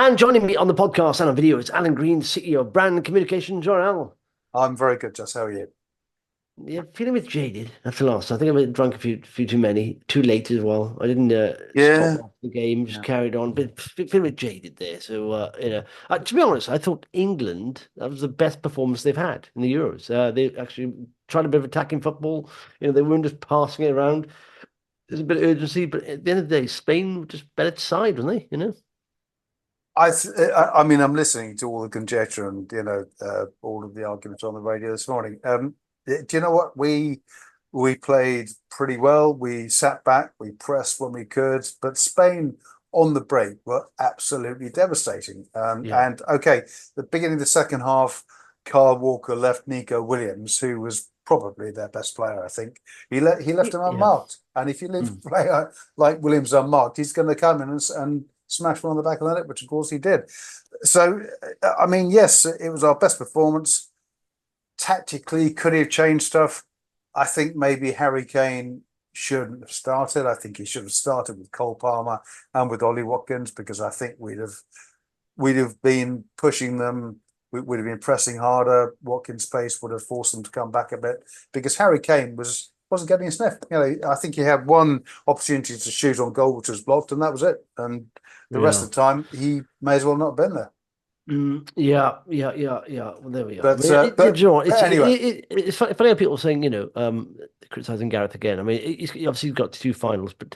And joining me on the podcast and on video is Alan Green, CEO of Brand Communications. Al. I'm very good, Jess. How are you? Yeah, feeling a bit jaded after last. I think I might have drunk a few too many, too late as well. I didn't stop Yeah, after the game, just yeah. carried on, but feeling a bit jaded there. So, to be honest, I thought England, that was the best performance they've had in the Euros. They actually tried a bit of attacking football. They weren't just passing it around. There's a bit of urgency, but at the end of the day, Spain were just better side, weren't they? I mean, I'm listening to all the conjecture and all of the arguments on the radio this morning. Do you know what we played pretty well? We sat back, we pressed when we could, but Spain on the break were absolutely devastating. Yeah. And okay, the beginning of the second half, Kyle Walker left Nico Williams, who was probably their best player. I think he left him Yeah. unmarked, and if you leave Mm. a player like Williams unmarked, he's going to come in and smash one on the back of the net, which of course he did. So, I mean, yes, it was our best performance. Tactically, could he have changed stuff? I think maybe Harry Kane shouldn't have started. I think he should have started with Cole Palmer and with Ollie Watkins, because I think we'd have been pushing them. We'd have been pressing harder. Watkins' pace would have forced them to come back a bit, because Harry Kane wasn't getting a sniff. I think he had one opportunity to shoot on goal, which was blocked, and that was it. And the rest Yeah. of the time, he may as well not have been there. Yeah. Well, there we are. I But mean, do you know what? anyway, It's funny how people are saying, criticizing Gareth again. I mean, he obviously got to two finals, but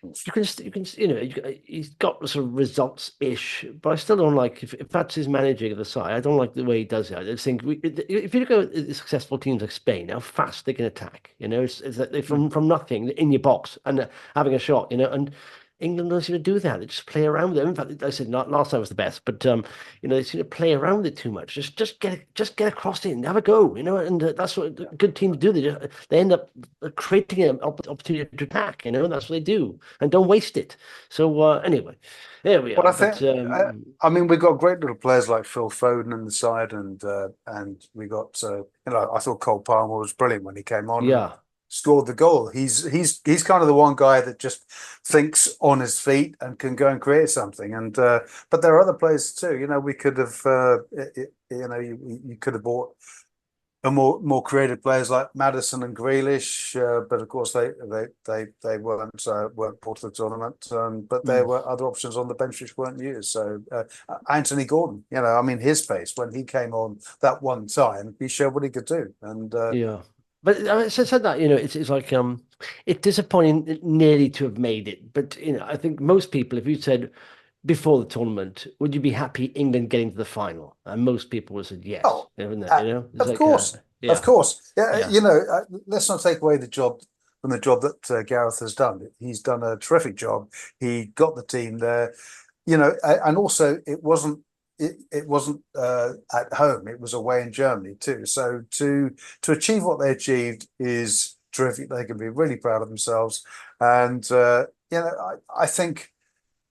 he's got sort of results-ish. But I still don't like if that's his managing of the side. I don't like the way he does it. I just think if you look at successful teams like Spain, how fast they can attack. It's like they from nothing in your box and having a shot. And England don't seem to do that. They just play around with it. In fact, I said not last time was the best, but they seem to play around with it too much. Just get across it and have a go. And that's what good teams do. They end up creating an opportunity to attack. And that's what they do, and don't waste it. So anyway, there we what are. I think, But I mean, we've got great little players like Phil Foden in the side, and we got, I thought Cole Palmer was brilliant when he came on and yeah. scored the goal. He's kind of the one guy that just thinks on his feet and can go and create something. And but there are other players too. We could have, you could have bought a more creative players like Madison and Grealish, but of course they weren't part of the tournament. But there Mm. were other options on the bench which weren't used. So Anthony Gordon, I mean, his pace when he came on that one time, he showed what he could do. And Yeah. But I said that, it's like it's disappointing nearly to have made it. But I think most people, if you said before the tournament, would you be happy England getting to the final? And most people would have said yes. oh, Isn't it? It's of like course, of yeah, course, yeah. yeah. Let's not take away the job from the job that Gareth has done. He's done a terrific job. He got the team there. And also it wasn't at home. It was away in Germany too. So to achieve what they achieved is terrific. They can be really proud of themselves. And I think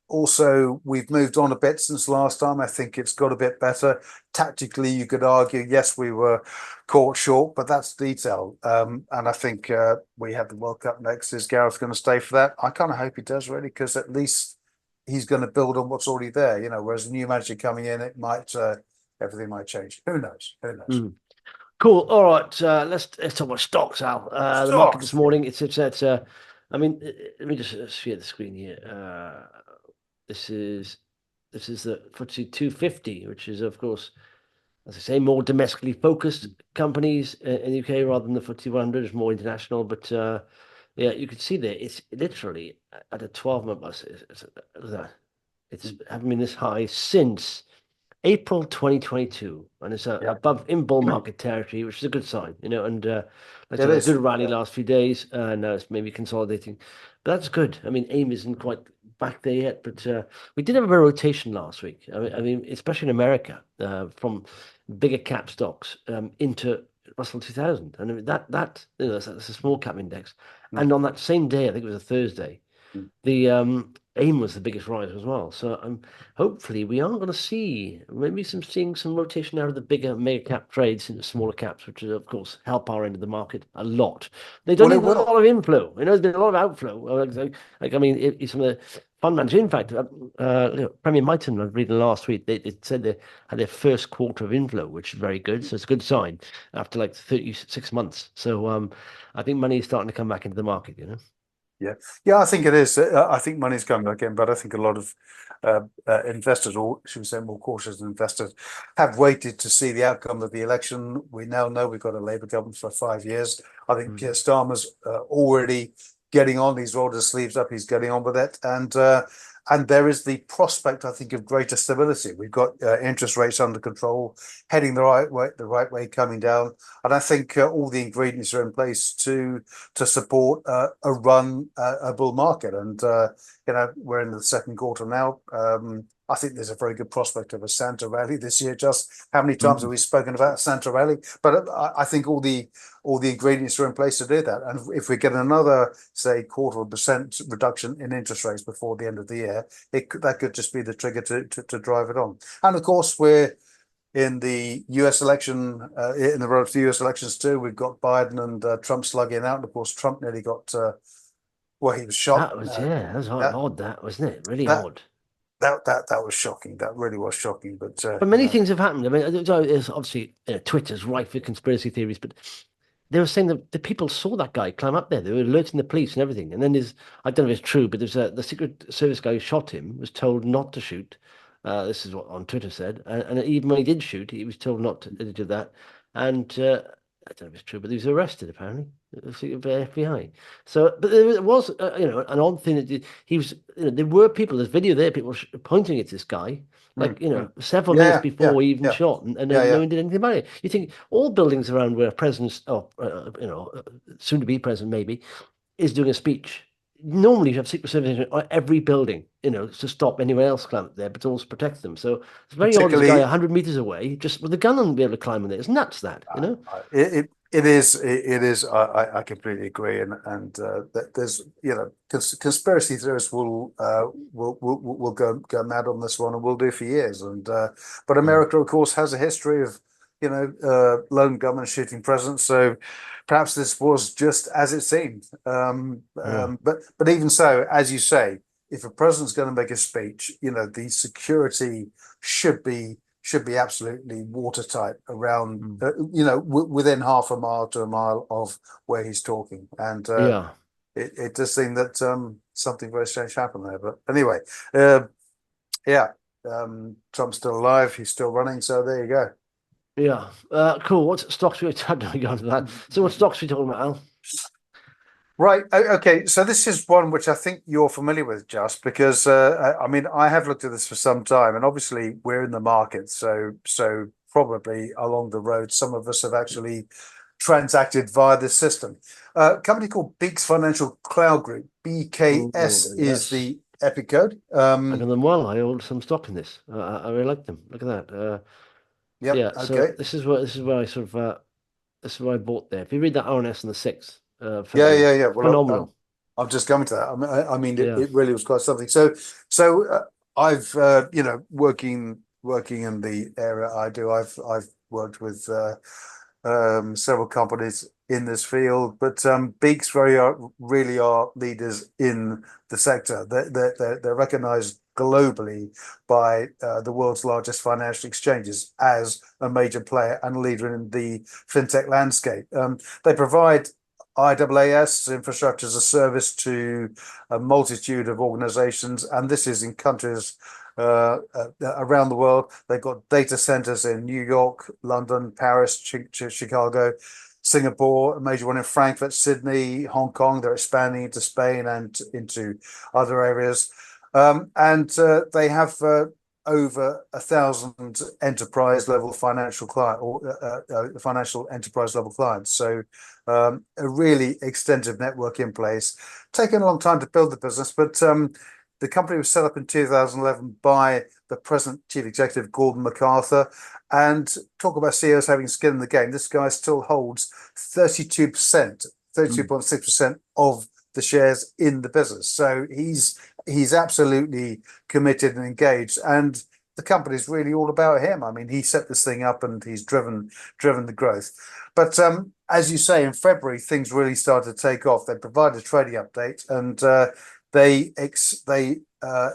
also we've moved on a bit since last time. I think it's got a bit better. Tactically, you could argue, yes, we were caught short, but that's detail. And I think we have the World Cup next. Is Gareth going to stay for that? I kind of hope he does, really, because at least he's going to build on what's already there. Whereas a new manager coming in, it might everything might change. Who knows? Who knows? Mm. Cool. All right. Let's talk about stocks, Al. The market this Stocks. morning. It's at. I mean, let me just share the screen here. This is this is the FTSE 250, which is of course, as I say, more domestically focused companies in the UK rather than the FTSE 100. It's more international, but yeah, you can see there it's literally at a 12-month. It's haven't been this high since April 2022, and it's Yeah, above in bull market territory, which is a good sign, And let's it have a good is. rally Yeah. last few days. Now it's maybe consolidating, but that's good. I mean, AIM isn't quite back there yet, but we did have a rotation last week. I mean, especially in America, from bigger cap stocks into Russell 2000, and I mean, that's a small cap index. Mm, And on that same day, I think it was a Thursday, mm, the AIM was the biggest rise as well. So hopefully we are going to see maybe seeing some rotation out of the bigger mega cap trades into smaller caps, which of course help our end of the market a lot. They don't Well, it need a lot will. of inflow. There's been a lot of outflow. I mean, some of the fund managers, in fact, Premier Miton, I was reading last week, they said they had their first quarter of inflow, which is very good. So it's a good sign after like 36 months. So I think money is starting to come back into the market, Yeah, I think it is. I think money's coming back in, but I think a lot of investors, or should we say more cautious investors, have waited to see the outcome of the election. We now know we've got a Labour government for 5 years. I think Keir Starmer's already getting on. He's rolled his sleeves up. He's getting on with it, and there is the prospect, I think, of greater stability. We've got interest rates under control, heading the right way, coming down, and I think all the ingredients are in place to support a bull market. And we're in the second quarter now. I think there's a very good prospect of a Santa rally this year. Just how many times have we spoken about Santa rally? But I think all the ingredients are in place to do that. And if we get another, say, 0.25% reduction in interest rates before the end of the year, that could just be the trigger to drive it on. And of course, we're in the US election, in the road to the US elections too. We've got Biden and Trump slugging out. And of course, Trump nearly got, he was shot. that was odd, that wasn't it? Really that odd. that was shocking. That really was shocking. But many things have happened. I mean, there's obviously Twitter's rife with conspiracy theories, but they were saying that the people saw that guy climb up there. They were alerting the police and everything. And then I don't know if it's true, but there's the Secret Service guy who shot him was told not to shoot. This is what on Twitter said. And even when he did shoot, he was told not to do that. And I don't know if it's true, but he was arrested apparently by the FBI. So, but there was, an odd thing that he was. There were people. There's video there. People pointing at this guy, like several minutes before he even shot, and no one did anything about it. You think all buildings around where a president, soon to be president maybe, is doing a speech. Normally, you have Secret Service on every building, to stop anyone else climbing up there, but to also protect them. So it's very odd. There's a guy 100 meters away, just with a gun and be able to climb in there. It's nuts, that. It is. I completely agree, and there's conspiracy theorists will go mad on this one, and will do for years. And but America, of course, has a history of lone gunmen shooting presidents. So perhaps this was just as it seemed. But even so, as you say, if a president's going to make a speech, the security should be absolutely watertight around, within half a mile to a mile of where he's talking. And it does seem that something very strange happened there. But anyway, Trump's still alive. He's still running. So there you go. Yeah. Cool. What stocks we had to go to that? So what stocks are we talking about, Al? Right. Okay. So this is one which I think you're familiar with, Just because I have looked at this for some time, and obviously we're in the market, so probably along the road, some of us have actually transacted via this system. A company called Beeks Financial Cloud Group, BKS is the EPIC code. I know them well. I own some stock in this. I really like them. Look at that. So this is where I sort of this is where I bought there. If you read that RNS and the 6. Well, phenomenal. I'm just coming to that. I mean, it really was quite something. So I've working in the area I do. I've worked with several companies in this field, but Beeks really are leaders in the sector. They're recognised globally by the world's largest financial exchanges as a major player and leader in the fintech landscape. They provide IaaS, infrastructure as a service, to a multitude of organizations, and this is in countries around the world. They've got data centers in New York, London, Paris, Chicago, Singapore, a major one in Frankfurt, Sydney, Hong Kong. They're expanding into Spain and into other areas. And they have over 1,000 enterprise level financial client or financial enterprise level clients. So a really extensive network in place. Taken a long time to build the business, but the company was set up in 2011 by the present chief executive, Gordon MacArthur. And talk about CEOs having skin in the game. This guy still holds 32%, 32.6% of the shares in the business. So he's he's absolutely committed and engaged, and the company's really all about him. I mean, he set this thing up and he's driven the growth. But as you say, in February things really started to take off. They provided a trading update, and they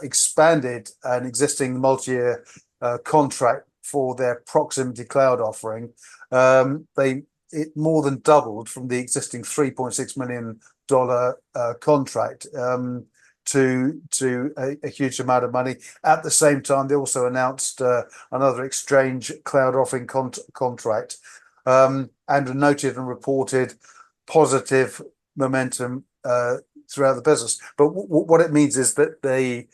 expanded an existing multi-year contract for their proximity cloud offering. It more than doubled from the existing $3.6 million contract to a huge amount of money. At the same time, they also announced another exchange cloud offering contract, and noted and reported positive momentum throughout the business. But what it means is that their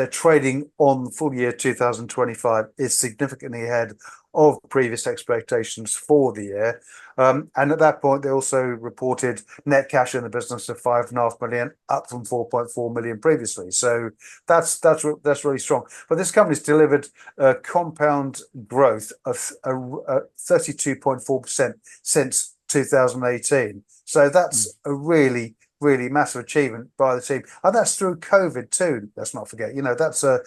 trading on full year 2025 is significantly ahead of previous expectations for the year. And at that point, they also reported net cash in the business of $5.5 million, up from $4.4 million previously. So that's really strong. But this company's delivered a compound growth of 32.4% since 2018. So that's a really massive achievement by the team, and that's through COVID too. Let's not forget. That's a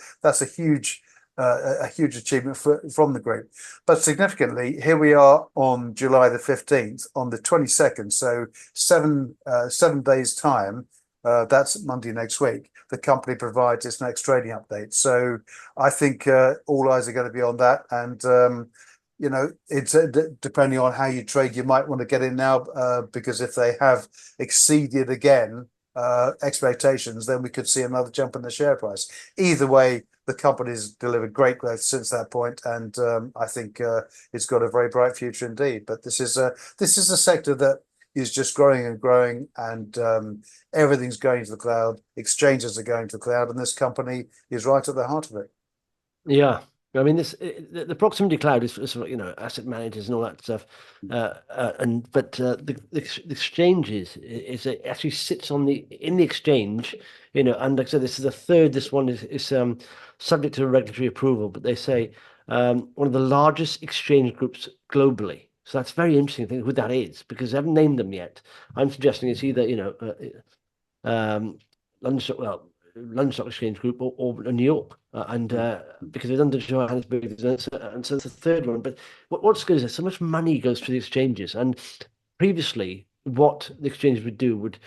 huge achievement from the group. But significantly, here we are on July the 15th, on the 22nd. So 7 days time. That's Monday next week. The company provides its next trading update. So I think all eyes are going to be on that, and it's depending on how you trade, you might want to get in now, because if they have exceeded again expectations, then we could see another jump in the share price. Either way, the company's delivered great growth since that point, and I think it's got a very bright future indeed. But this is a sector that is just growing and growing, and everything's going to the cloud. Exchanges are going to the cloud, and this company is right at the heart of it. Yeah. I mean, the proximity cloud is asset managers and all that stuff, but the exchanges is it actually sits in the exchange, and like I said, this is the third. This one is subject to regulatory approval, but they say one of the largest exchange groups globally. So that's very interesting to think who that is, because I haven't named them yet. I'm suggesting it's either London Stock Exchange Group or New York, and because it's under Johannesburg, and so it's the third one. But what's good is that so much money goes to the exchanges, and previously, what the exchanges would do would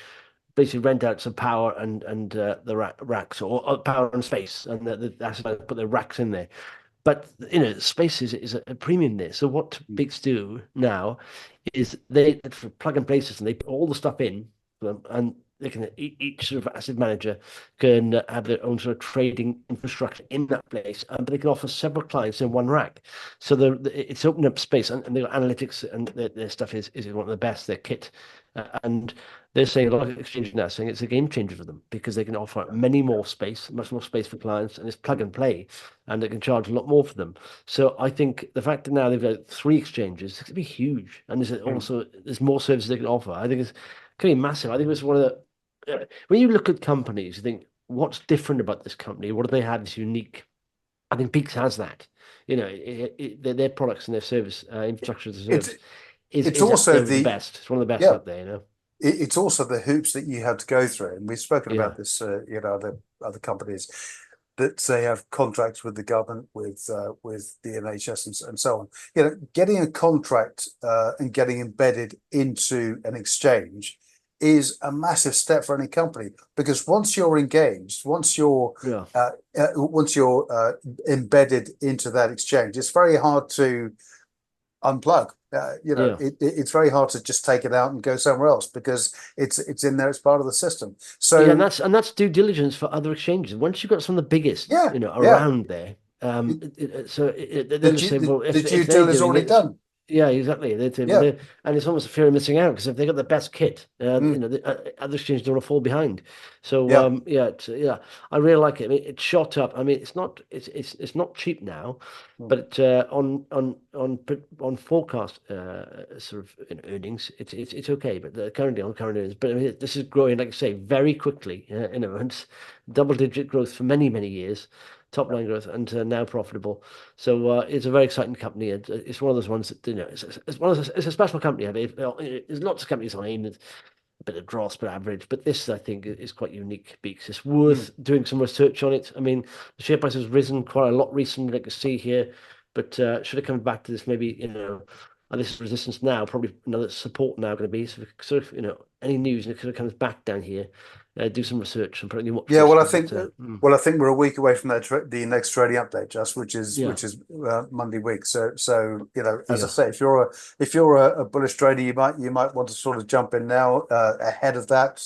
basically rent out some power and the racks, or power and space, and the asset put the racks in there. But space is a premium there. So what Beeks do now is they plug and play system. They put all the stuff in, and they can each sort of asset manager can have their own sort of trading infrastructure in that place, but they can offer several clients in one rack. So it's opened up space, and their analytics and their stuff is one of the best. Their kit, and they're saying, a lot of exchanges now saying it's a game changer for them, because they can offer much more space for clients, and it's plug and play, and they can charge a lot more for them. So I think the fact that now they've got 3 exchanges, it's going to be huge, and there's more services they can offer. I think it's going to be massive. I think it's one of the when you look at companies, you think, what's different about this company? What do they have that's unique? I think Beeks has that. Their products and their service infrastructure as a service is also the best. It's one of the best out there. It's also the hoops that you have to go through, and we've spoken about this. The other companies that they have contracts with the government, with the NHS and so on. Getting a contract and getting embedded into an exchange is a massive step for any company, because once you're engaged, once you're embedded into that exchange, it's very hard to unplug. It's very hard to just take it out and go somewhere else, because it's in there, it's part of the system. So and that's due diligence for other exchanges. Once you've got some of the biggest around there, so they'll just say, well, if the due diligence is already done. Yeah, exactly. And it's almost a fear of missing out, because if they got the best kit, the other exchanges don't want to fall behind. So I really like it. I mean, it shot up. I mean, it's not cheap now, but on forecast sort of earnings, it's okay. But currently on current earnings, but I mean, this is growing, like I say, very quickly. And it's double-digit growth for many years. Top line growth, and now profitable. So it's a very exciting company. It's one of those ones that it's a special company. I mean, there's lots of companies on AIM a bit of dross, but average. But this, I think, is quite unique, Beeks. It's worth doing some research on it. I mean, the share price has risen quite a lot recently, like you see here, but should have come back to this maybe, this is resistance now, probably another support now going to be. So sort of, any news, and it sort of comes back down here, do some research and put it in your watch Yeah, list. well, I think we're a week away from the next trading update, just which is Monday week. So as I say, if you're a bullish trader, you might want to sort of jump in now ahead of that.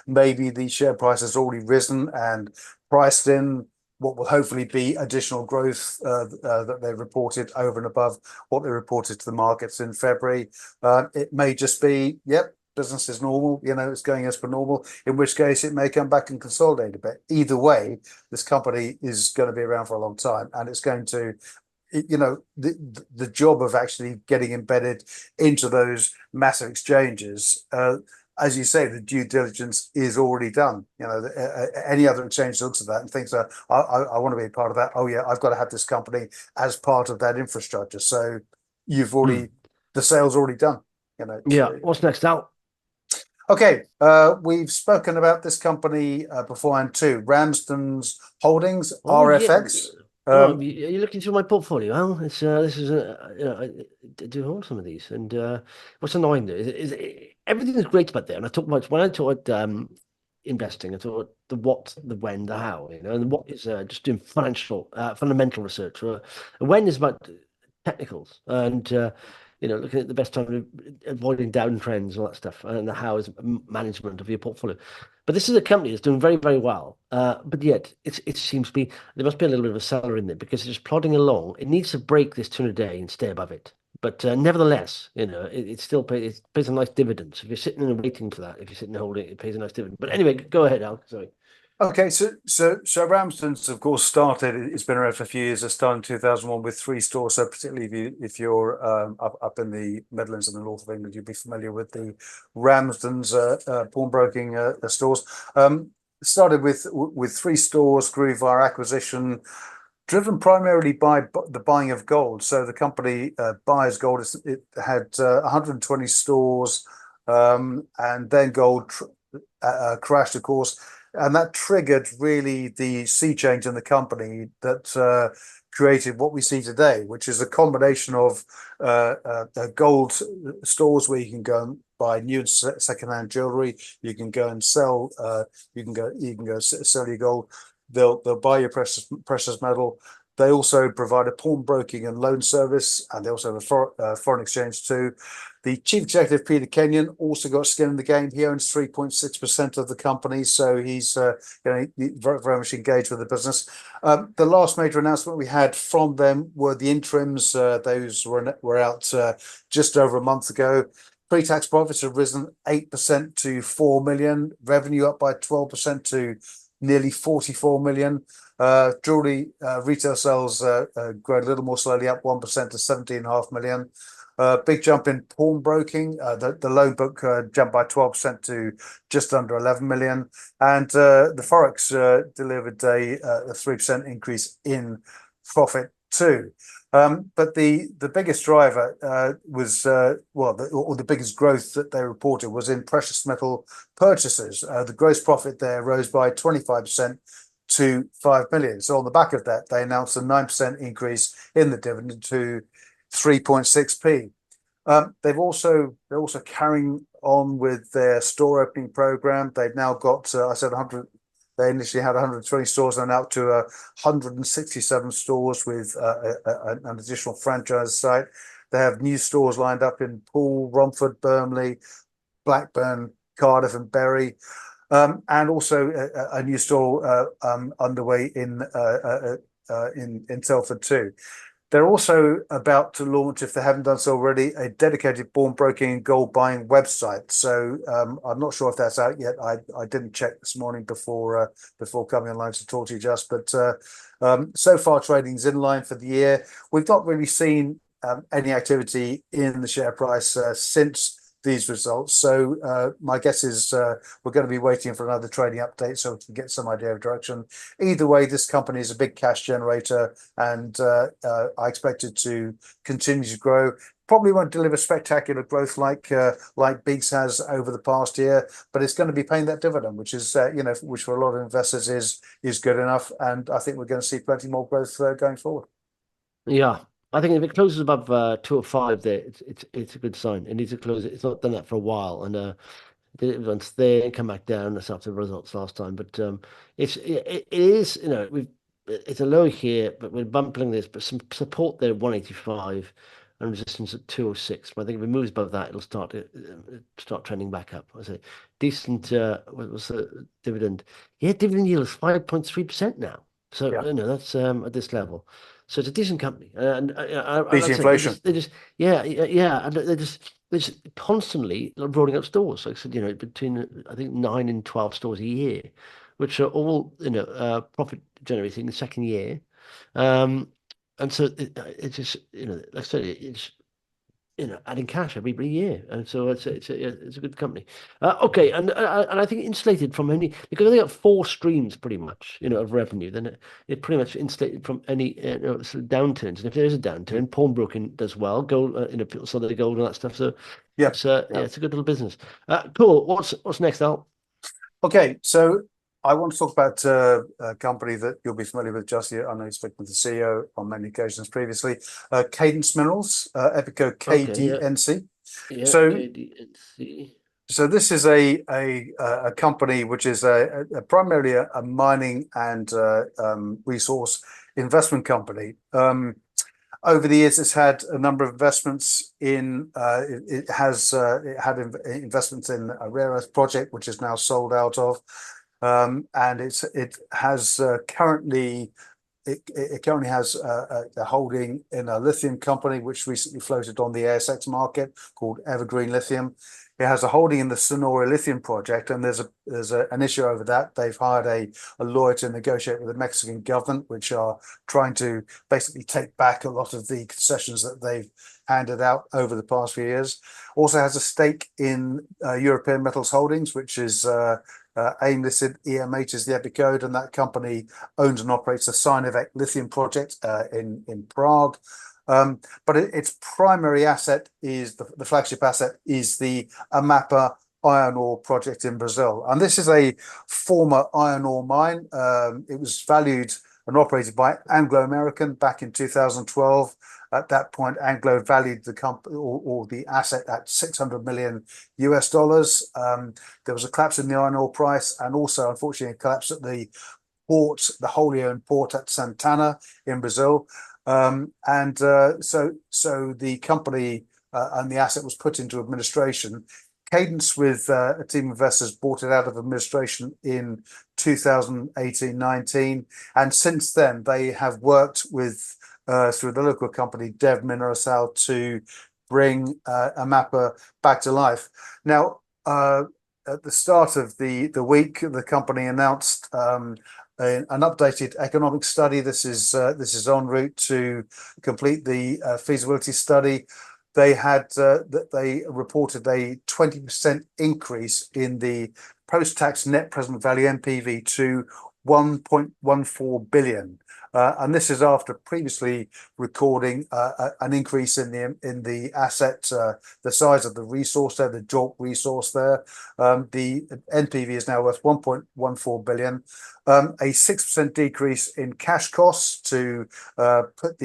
Maybe the share price has already risen and priced in what will hopefully be additional growth that they reported over and above what they reported to the markets in February. It may just be, yep, business is normal, it's going as per normal, in which case it may come back and consolidate a bit. Either way, this company is going to be around for a long time, and it's going to, the job of actually getting embedded into those massive exchanges, as you say, the due diligence is already done. Any other exchange looks at that and thinks, I want to be a part of that. Oh yeah, I've got to have this company as part of that infrastructure. So you've already, the sale's already done. Yeah. What's next out? Okay, we've spoken about this company beforehand too. Ramsdens Holdings, RFX. Are you looking through my portfolio? Well, this is I do hold some of these, and what's annoying though is everything is great about there. And I talk about when I talk investing, I talk the what, the when, the how. And what is just doing fundamental research. The when is about technicals and looking at the best time of avoiding downtrends and all that stuff, and the how is management of your portfolio. But this is a company that's doing very, very well. But yet it seems to be, there must be a little bit of a seller in there because it's just plodding along. It needs to break this 200-day and stay above it. But nevertheless, it still pays a nice dividend. So if you're sitting and waiting for that, if you're sitting and holding it pays a nice dividend. But anyway, go ahead, Al. Sorry. Okay, so Ramsdens, of course, started. It's been around for a few years. It started in 2001 with 3 stores. So particularly if you're up in the Midlands and the north of England, you'd be familiar with the Ramsdens pawnbroking stores. Started with 3 stores, grew via acquisition, driven primarily by the buying of gold. So the company buys gold. It had 120 stores, and then gold crashed, of course. And that triggered really the sea change in the company that created what we see today, which is a combination of gold stores where you can go and buy new and secondhand jewelry. You can go and sell. You can go sell your gold. They'll buy your precious metal. They also provide a pawnbroking and loan service, and they also have a foreign exchange too. The chief executive, Peter Kenyon, also got skin in the game. He owns 3.6% of the company, so he's very, very much engaged with the business. The last major announcement we had from them were the interims. Those were out just over a month ago. Pre-tax profits have risen 8% to 4 million. Revenue up by 12% to nearly 44 million. Jewelry retail sales grow a little more slowly, up 1% to 17.5 million. Big jump in pawnbroking. The loan book jumped by 12% to just under 11 million. And the Forex delivered a 3% increase in profit too. But the biggest driver was, the biggest growth that they reported was in precious metal purchases. The gross profit there rose by 25% to 5 million. So on the back of that, they announced a 9% increase in the dividend to 3.6p. They're also carrying on with their store opening program. They've now got, 100. They initially had 120 stores and now up to 167 stores with an additional franchise site. They have new stores lined up in Poole, Romford, Burnley, Blackburn, Cardiff, and Bury. And also a new store underway in Telford too. They're also about to launch, if they haven't done so already, a dedicated pawnbroking and gold buying website. So I'm not sure if that's out yet. I didn't check this morning before coming online to talk to you, just. But so far, trading's in line for the year. We've not really seen any activity in the share price since these results. So my guess is we're going to be waiting for another trading update so we can get some idea of direction. Either way, this company is a big cash generator, and I expect it to continue to grow. Probably won't deliver spectacular growth like Beeks has over the past year, but it's going to be paying that dividend, which is which for a lot of investors is good enough, and I think we're going to see plenty more growth going forward. Yeah, I think if it closes above 205 there, it's a good sign. It needs to close. It's not done that for a while, and did it once there and come back down. That's after the results last time. But it is, it's a low here, but we're bumping this, but some support there at 185 and resistance at 206. But I think if it moves above that, it'll start trending back up. I say decent. What was the dividend? Yeah, dividend yield is 5.3% now. So Yeah, that's at this level. So it's a decent company, and like beat I said, inflation. yeah, and they're just constantly rolling out stores. Like I said, between I think 9 and 12 stores a year, which are all profit generating the second year, and so it's just like I said, it's adding cash every year, and so it's a good company. Okay, and I think insulated from any because they got four streams pretty much, of revenue. Then it pretty much insulated from any sort of downturns. And if there is a downturn, pawnbroking does well. Gold, people sell their gold and that stuff. So Yeah. it's a good little business. Cool. What's next, Al? Okay, so I want to talk about a company that you'll be familiar with, Justin. I know you've spoken with the CEO on many occasions previously. Cadence Minerals, Epico Okay, yeah, KDNC. yeah, So, KDNC. so this is a company which is primarily a mining and resource investment company. Over the years, it's had a number of investments in. It had investments in a rare earth project, which is now sold out of, and it has currently. It currently has a holding in a lithium company which recently floated on the ASX market called Evergreen Lithium. It has a holding in the Sonora Lithium project, and there's an issue over that. They've hired a lawyer to negotiate with the Mexican government, which are trying to basically take back a lot of the concessions that they've handed out over the past few years. Also has a stake in European Metals Holdings, which is AIM listed. EMH is the EPIC code, and that company owns and operates the Sinovac lithium project in Prague. But its primary asset is the flagship asset is the Amapa iron ore project in Brazil, and this is a former iron ore mine. It was valued and operated by Anglo American back in 2012. At that point, Anglo valued the company or the asset at $600 million US dollars. There was a collapse in the iron ore price, and also, unfortunately, a collapse at the port, the wholly owned port at Santana in Brazil. So the company and the asset was put into administration. Cadence, with a team of investors, bought it out of administration in 2018-19, and since then they have worked with through the local company Dev Mineracel to bring Amapa back to life. Now, at the start of the week, the company announced an updated economic study. This is en route to complete the feasibility study. They reported a 20% increase in the post-tax net present value (NPV) to 1.14 billion. And this is after previously recording an increase in the asset, the size of the resource there, the JORC resource there. The NPV is now worth 1.14 billion. A 6% decrease in cash costs to get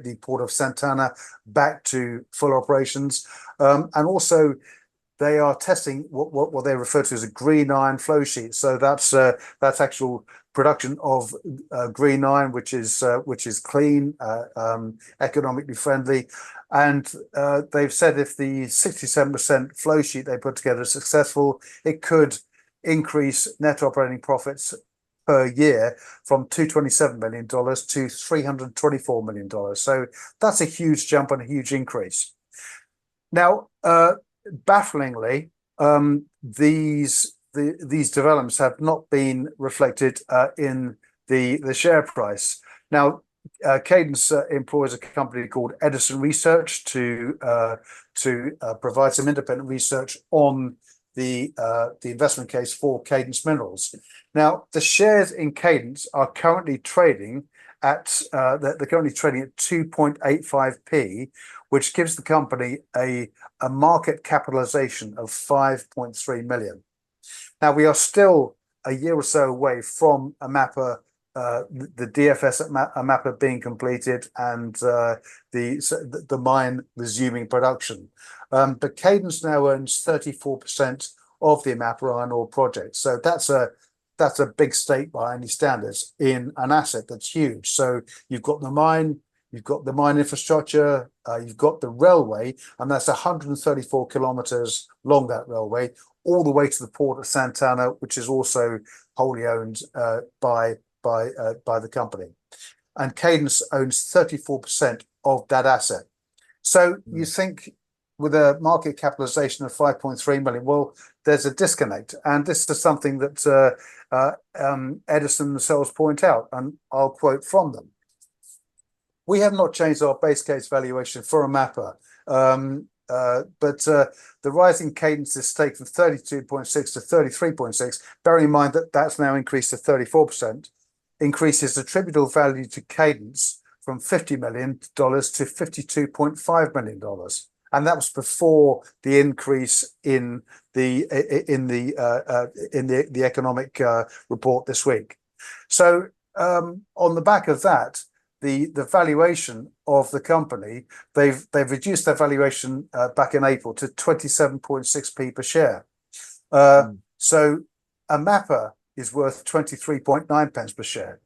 the port of Santana back to full operations, and also they are testing what they refer to as a green iron flow sheet. So that's actual production of green iron, which is clean, economically friendly, and they've said if the 67% flow sheet they put together is successful, it could increase net operating profits per year from $227 million to $324 million. So that's a huge jump and a huge increase. Now, bafflingly, these developments have not been reflected in the share price. Now, Cadence employs a company called Edison Research to provide some independent research on the investment case for Cadence Minerals. Now, the shares in Cadence are currently trading at they're currently trading at 2.85p, which gives the company a market capitalization of 5.3 million. Now, we are still a year or so away from the DFS at Amapa being completed and the mine resuming production. But Cadence now owns 34% of the Amapa iron ore project. So that's a big stake by any standards in an asset that's huge. So you've got the mine, you've got the mine infrastructure, you've got the railway, and that's 134 kilometers long, that railway, all the way to the port of Santana, which is also wholly owned by the company. And Cadence owns 34% of that asset. So you think with a market capitalization of 5.3 million, well, there's a disconnect. And this is something that Edison themselves point out, and I'll quote from them. We have not changed our base case valuation for Amapa, but the rising Cadence's stake from 32.6 to 33.6, bearing in mind that that's now increased to 34%, increases attributable value to Cadence from $50 million to $52.5 million. And that was before the increase in the economic report this week. So on the back of that, the valuation of the company, they've reduced their valuation back in April to 27.6p per share. So Amapa is worth 23.9 pence per share.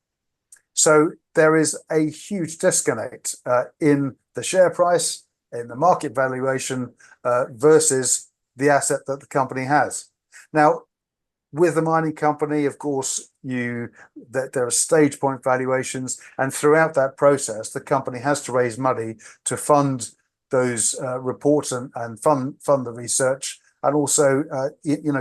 So there is a huge disconnect in the share price, in the market valuation versus the asset that the company has. Now, with the mining company, of course, there are stage point valuations, and throughout that process, the company has to raise money to fund those reports and fund the research, and also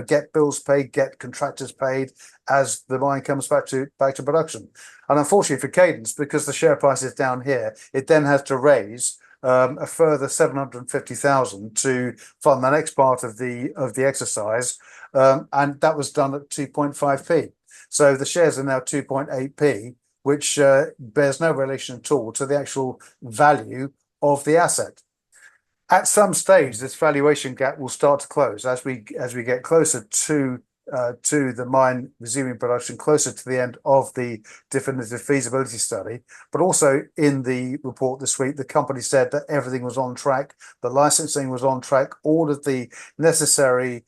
get bills paid, get contractors paid as the mine comes back to production. And unfortunately for Cadence, because the share price is down here, it then has to raise a further 750,000 to fund the next part of the exercise, and that was done at 2.5p. So the shares are now 2.8p, which bears no relation at all to the actual value of the asset. At some stage, this valuation gap will start to close as we get closer to the mine resuming production, closer to the end of the definitive feasibility study. But also in the report this week, the company said that everything was on track, the licensing was on track, all of the necessary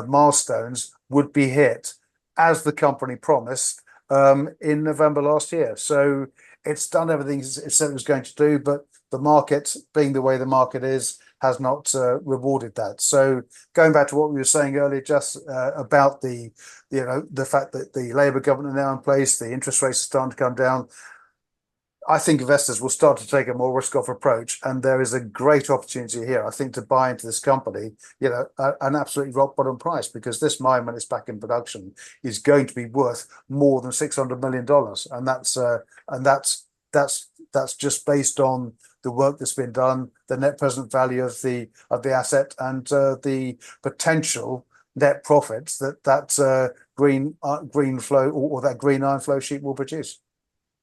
milestones would be hit as the company promised in November last year. So it's done everything it said it was going to do, but the market, being the way the market is, has not rewarded that. So going back to what we were saying earlier, just about the fact that the Labour government are now in place, the interest rates are starting to come down, I think investors will start to take a more risk-off approach, and there is a great opportunity here, I think, to buy into this company, an absolutely rock-bottom price, because this mine, when it's back in production, is going to be worth more than $600 million, and that's just based on the work that's been done, the net present value of the asset, and the potential net profits that green flow or that green iron flow sheet will produce.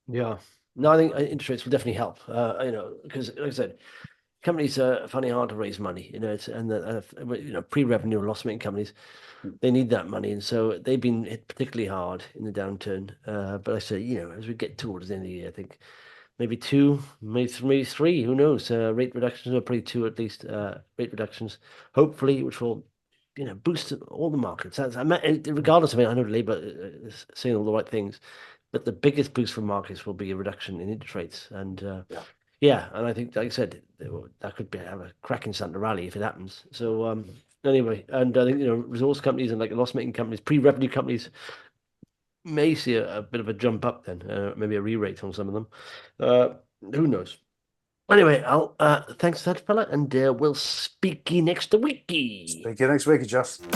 Yeah. No, I think interest rates will definitely help. Because like I said, companies are finding it hard to raise money. Pre-revenue loss-making companies, they need that money, and so they've been hit particularly hard in the downturn. But I say, as we get towards the end of the year, I think maybe 2, maybe 3. Who knows? Rate reductions, or probably 2 at least. Rate reductions, hopefully, which will boost all the markets. Regardless of it, I know Labour is saying all the right things. But the biggest boost for markets will be a reduction in interest rates, and and I think, like I said, that could have a cracking start to rally if it happens. So anyway, and I think resource companies and like loss-making companies, pre-revenue companies, may see a bit of a jump up then, maybe a re-rate on some of them. Who knows? Anyway, I'll thanks for that, fella, and we'll speak next week. Speak next week, Justin.